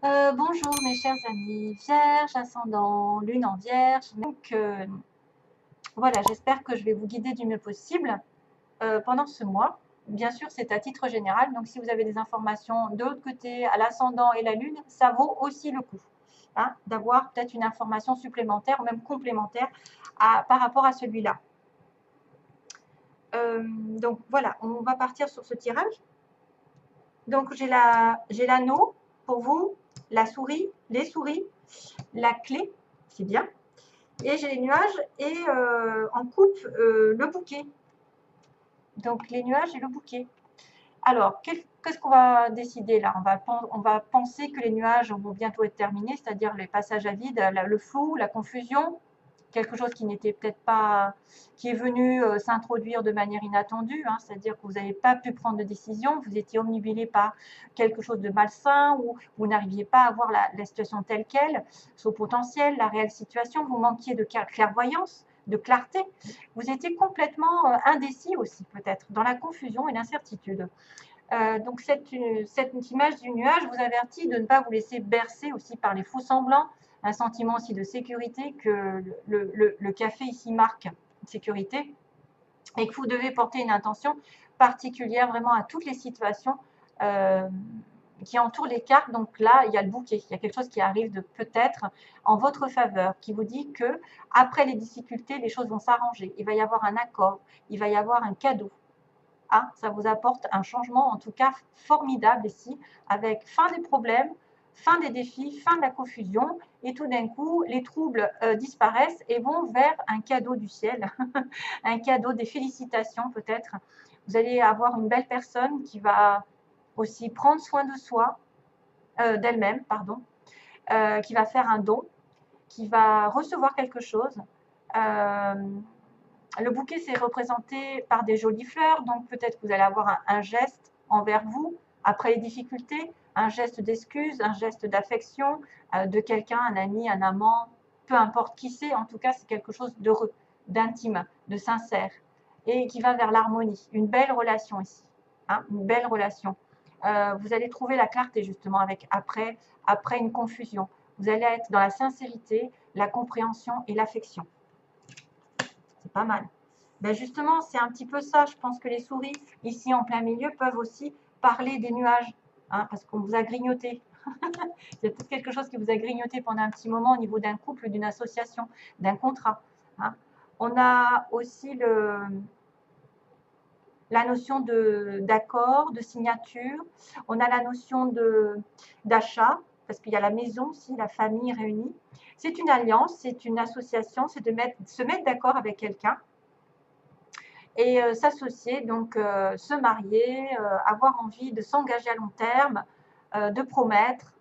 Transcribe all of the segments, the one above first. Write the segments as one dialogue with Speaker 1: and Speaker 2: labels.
Speaker 1: Bonjour mes chers amis, Vierge, ascendant, lune en Vierge. Donc voilà, j'espère que je vais vous guider du mieux possible pendant ce mois. Bien sûr, c'est à titre général, donc si vous avez des informations de l'autre côté, à l'ascendant et la lune, ça vaut aussi le coup hein, d'avoir peut-être une information supplémentaire ou même complémentaire par rapport à celui-là. Donc voilà, on va partir sur ce tirage. Donc j'ai l'anneau pour vous, la souris, les souris, la clé, c'est bien. Et j'ai les nuages et en coupe le bouquet. Donc les nuages et le bouquet. Alors, qu'est-ce qu'on va décider là? On va penser que les nuages vont bientôt être terminés, c'est-à-dire les passages à vide, le flou, la confusion, quelque chose qui n'était peut-être pas, qui est venu s'introduire de manière inattendue, hein, c'est-à-dire que vous n'avez pas pu prendre de décision, vous étiez omnibulé par quelque chose de malsain ou vous n'arriviez pas à voir la situation telle qu'elle, son potentiel, la réelle situation, vous manquiez de clairvoyance, de clarté, vous étiez complètement indécis aussi peut-être, dans la confusion et l'incertitude. Donc cette image du nuage vous avertit de ne pas vous laisser bercer aussi par les faux semblants, un sentiment aussi de sécurité que le café ici marque sécurité, et que vous devez porter une intention particulière vraiment à toutes les situations qui entourent les cartes. Donc là, il y a le bouquet, il y a quelque chose qui arrive de peut-être en votre faveur, qui vous dit que après les difficultés, les choses vont s'arranger. Il va y avoir un accord, il va y avoir un cadeau. Ah, ça vous apporte un changement en tout cas formidable ici, avec fin des problèmes, fin des défis, fin de la confusion, et tout d'un coup, les troubles disparaissent et vont vers un cadeau du ciel, un cadeau, des félicitations peut-être. Vous allez avoir une belle personne qui va aussi prendre soin de soi, d'elle-même, pardon, qui va faire un don, qui va recevoir quelque chose. Le bouquet, c'est représenté par des jolies fleurs, donc peut-être que vous allez avoir un geste envers vous après les difficultés, un geste d'excuse, un geste d'affection de quelqu'un, un ami, un amant, peu importe qui c'est, en tout cas, c'est quelque chose d'heureux, d'intime, de sincère et qui va vers l'harmonie. Une belle relation ici, hein, une belle relation. Vous allez trouver la clarté justement après une confusion. Vous allez être dans la sincérité, la compréhension et l'affection. C'est pas mal. Ben justement, c'est un petit peu ça. Je pense que les souris, ici en plein milieu, peuvent aussi parler des nuages, hein, parce qu'on vous a grignoté. C'est peut-être quelque chose qui vous a grignoté pendant un petit moment au niveau d'un couple, d'une association, d'un contrat. Hein. On a aussi la notion d'accord, de signature. On a la notion d'achat, parce qu'il y a la maison aussi, la famille réunie. C'est une alliance, c'est une association, c'est de se mettre d'accord avec quelqu'un et s'associer, donc se marier, avoir envie de s'engager à long terme, de promettre,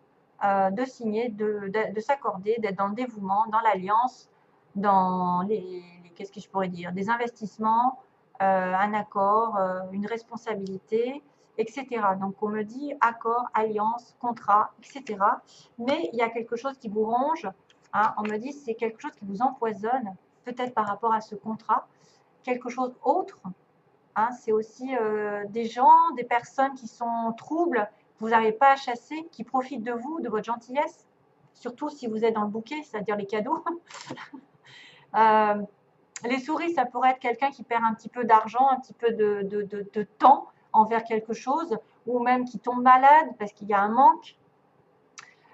Speaker 1: de signer, de s'accorder, d'être dans le dévouement, dans l'alliance, dans qu'est-ce que je pourrais dire, des investissements, un accord, une responsabilité, etc. Donc on me dit accord, alliance, contrat, etc. Mais il y a quelque chose qui vous ronge, hein, on me dit c'est quelque chose qui vous empoisonne, peut-être par rapport à ce contrat, quelque chose autre, hein, c'est aussi des gens, des personnes qui sont troubles, que vous n'arrivez pas à chasser, qui profitent de vous, de votre gentillesse, surtout si vous êtes dans le bouquet, c'est-à-dire les cadeaux. Les souris, ça pourrait être quelqu'un qui perd un petit peu d'argent, un petit peu de temps envers quelque chose, ou même qui tombe malade parce qu'il y a un manque.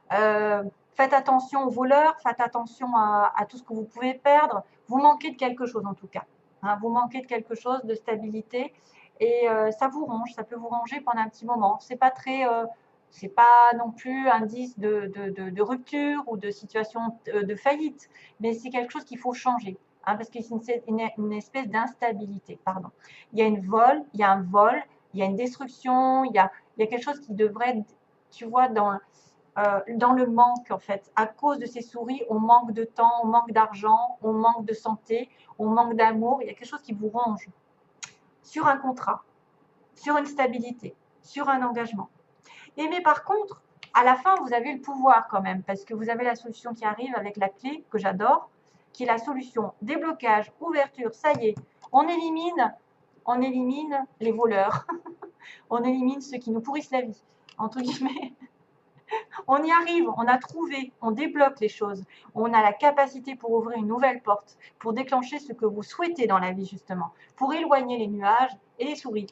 Speaker 1: Faites attention aux voleurs, faites attention à tout ce que vous pouvez perdre. Vous manquez de quelque chose en tout cas. Hein, vous manquez de quelque chose, de stabilité. Et ça vous ronge, ça peut vous ranger pendant un petit moment. C'est pas très, c'est pas non plus indice de rupture ou de situation de faillite, mais c'est quelque chose qu'il faut changer. Hein, parce que c'est une espèce d'instabilité. Pardon. Il y a il y a un vol, il y a une destruction, il y a quelque chose qui devrait être, tu vois, dans le manque en fait. À cause de ces souris, on manque de temps, on manque d'argent, on manque de santé, on manque d'amour. Il y a quelque chose qui vous ronge sur un contrat, sur une stabilité, sur un engagement. Et mais par contre, à la fin, vous avez le pouvoir quand même, parce que vous avez la solution qui arrive avec la clé que j'adore, qui est la solution déblocage, ouverture. Ça y est, on élimine les voleurs, on élimine ceux qui nous pourrissent la vie, entre guillemets. On y arrive, on a trouvé, on débloque les choses. On a la capacité pour ouvrir une nouvelle porte, pour déclencher ce que vous souhaitez dans la vie, justement, pour éloigner les nuages et les souris.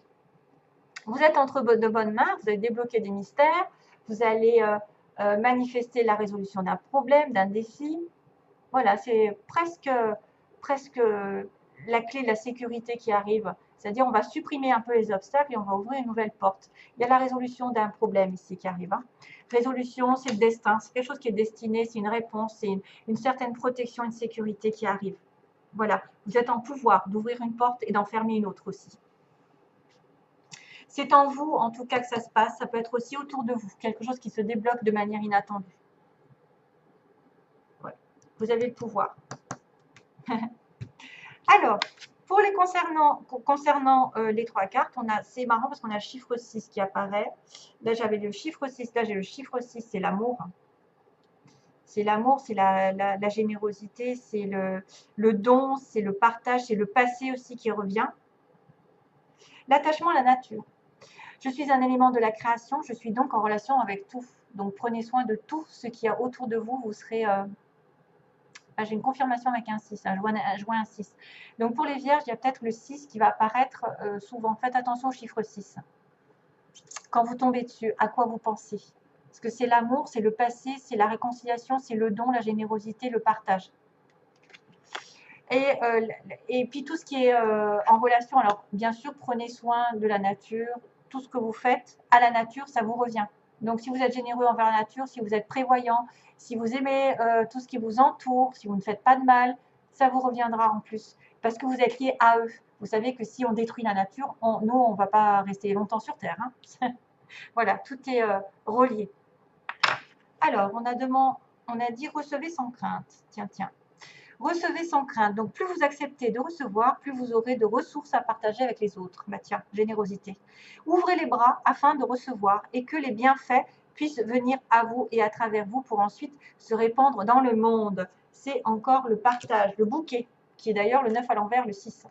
Speaker 1: Vous êtes entre de bonnes mains, vous allez débloquer des mystères, vous allez manifester la résolution d'un problème, d'un défi. Voilà, c'est presque la clé de la sécurité qui arrive. C'est-à-dire, on va supprimer un peu les obstacles et on va ouvrir une nouvelle porte. Il y a la résolution d'un problème ici qui arrive. Hein. Résolution, c'est le destin, c'est quelque chose qui est destiné, c'est une réponse, c'est une certaine protection, une sécurité qui arrive. Voilà, vous êtes en pouvoir d'ouvrir une porte et d'en fermer une autre aussi. C'est en vous, en tout cas, que ça se passe. Ça peut être aussi autour de vous, quelque chose qui se débloque de manière inattendue. Ouais. Vous avez le pouvoir. Alors, pour les concernant les trois cartes, c'est marrant parce qu'on a le chiffre 6 qui apparaît. Là, j'avais le chiffre 6, là j'ai le chiffre 6, c'est l'amour. C'est l'amour, c'est la générosité, c'est le don, c'est le partage, c'est le passé aussi qui revient. L'attachement à la nature. Je suis un élément de la création, je suis donc en relation avec tout. Donc prenez soin de tout ce qu'il y a autour de vous, vous serez... j'ai une confirmation avec un 6, un joint un 6. Donc pour les vierges, il y a peut-être le 6 qui va apparaître souvent. Faites attention au chiffre 6. Quand vous tombez dessus, à quoi vous pensez? Parce que c'est l'amour, c'est le passé, c'est la réconciliation, c'est le don, la générosité, le partage. Et puis tout ce qui est en relation, alors bien sûr, prenez soin de la nature. Tout ce que vous faites à la nature, ça vous revient. Donc si vous êtes généreux envers la nature, si vous êtes prévoyant, si vous aimez tout ce qui vous entoure, si vous ne faites pas de mal, ça vous reviendra en plus. Parce que vous êtes lié à eux. Vous savez que si on détruit la nature, nous, on ne va pas rester longtemps sur Terre. Hein. Voilà, tout est relié. Alors, on a dit recevez sans crainte. Tiens. Recevez sans crainte. Donc, plus vous acceptez de recevoir, plus vous aurez de ressources à partager avec les autres. Bah tiens, générosité. Ouvrez les bras afin de recevoir et que les bienfaits puissent venir à vous et à travers vous pour ensuite se répandre dans le monde. C'est encore le partage, le bouquet, qui est d'ailleurs le 9 à l'envers, le 6.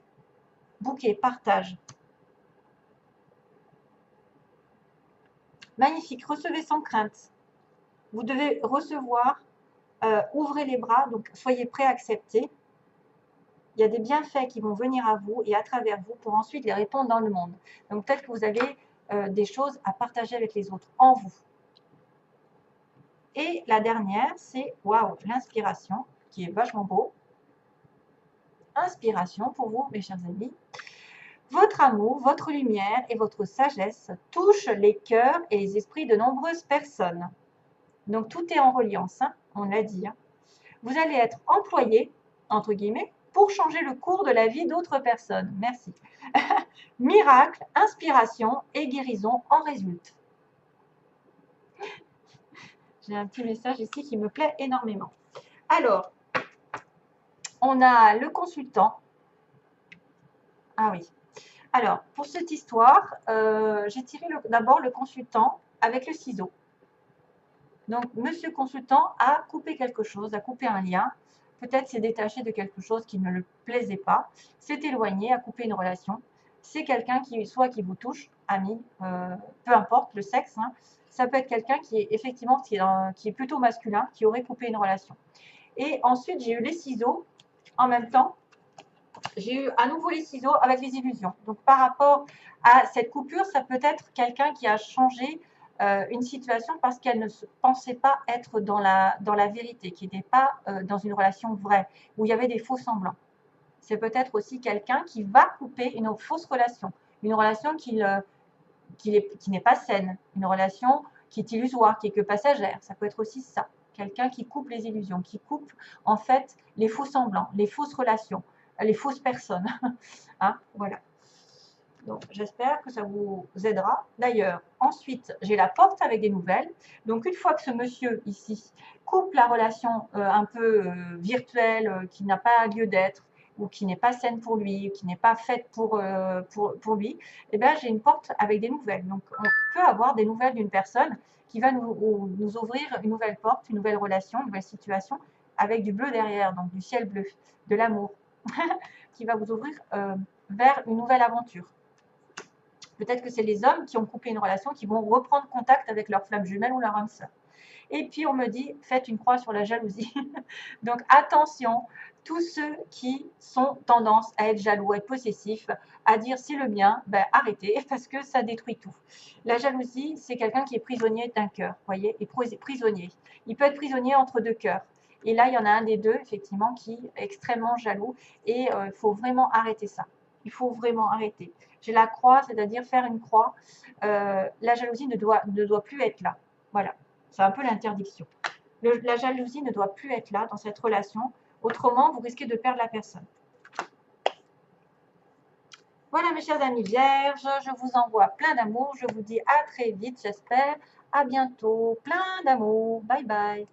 Speaker 1: Bouquet, partage. Magnifique. Recevez sans crainte. Vous devez recevoir. Ouvrez les bras, donc soyez prêts à accepter. Il y a des bienfaits qui vont venir à vous et à travers vous pour ensuite les répandre dans le monde. Donc peut-être que vous avez des choses à partager avec les autres en vous. Et la dernière, c'est waouh, l'inspiration, qui est vachement beau. Inspiration pour vous, mes chers amis. Votre amour, votre lumière et votre sagesse touchent les cœurs et les esprits de nombreuses personnes. Donc tout est en reliance, hein, on l'a dit. Hein. Vous allez être employé, entre guillemets, pour changer le cours de la vie d'autres personnes. Merci. Miracle, inspiration et guérison en résultent. J'ai un petit message ici qui me plaît énormément. Alors, on a le consultant. Ah oui. Alors, pour cette histoire, j'ai tiré d'abord le consultant avec le ciseau. Donc, monsieur consultant a coupé quelque chose, a coupé un lien. Peut-être s'est détaché de quelque chose qui ne le plaisait pas, s'est éloigné, a coupé une relation. C'est quelqu'un qui vous touche, ami, peu importe le sexe. Hein. Ça peut être quelqu'un qui est effectivement qui est plutôt masculin, qui aurait coupé une relation. Et ensuite, j'ai eu les ciseaux en même temps. J'ai eu à nouveau les ciseaux avec les illusions. Donc, par rapport à cette coupure, ça peut être quelqu'un qui a changé une situation parce qu'elle ne se pensait pas être dans la vérité, qui n'était pas dans une relation vraie, où il y avait des faux semblants. C'est peut-être aussi quelqu'un qui va couper une fausse relation, une relation qui n'est pas saine, une relation qui est illusoire, qui est que passagère. Ça peut être aussi ça, quelqu'un qui coupe les illusions, qui coupe en fait les faux semblants, les fausses relations, les fausses personnes. Hein, voilà. Donc, j'espère que ça vous aidera. D'ailleurs, ensuite, j'ai la porte avec des nouvelles. Donc, une fois que ce monsieur ici coupe la relation un peu virtuelle, qui n'a pas lieu d'être, ou qui n'est pas saine pour lui, qui n'est pas faite pour lui, eh bien, j'ai une porte avec des nouvelles. Donc, on peut avoir des nouvelles d'une personne qui va nous ouvrir une nouvelle porte, une nouvelle relation, une nouvelle situation, avec du bleu derrière, donc du ciel bleu, de l'amour, qui va vous ouvrir vers une nouvelle aventure. Peut-être que c'est les hommes qui ont coupé une relation qui vont reprendre contact avec leur flamme jumelle ou leur âme sœur. Et puis, on me dit, faites une croix sur la jalousie. Donc, attention, tous ceux qui sont tendance à être jaloux, à être possessifs, à dire c'est le mien, ben, arrêtez, parce que ça détruit tout. La jalousie, c'est quelqu'un qui est prisonnier d'un cœur, voyez, et prisonnier. Il peut être prisonnier entre deux cœurs. Et là, il y en a un des deux, effectivement, qui est extrêmement jaloux. Et il faut vraiment arrêter ça. Il faut vraiment arrêter. J'ai la croix, c'est-à-dire faire une croix. La jalousie ne doit plus être là. Voilà. C'est un peu l'interdiction. La jalousie ne doit plus être là dans cette relation. Autrement, vous risquez de perdre la personne. Voilà mes chers amis vierges, je vous envoie plein d'amour. Je vous dis à très vite, j'espère. À bientôt. Plein d'amour. Bye bye.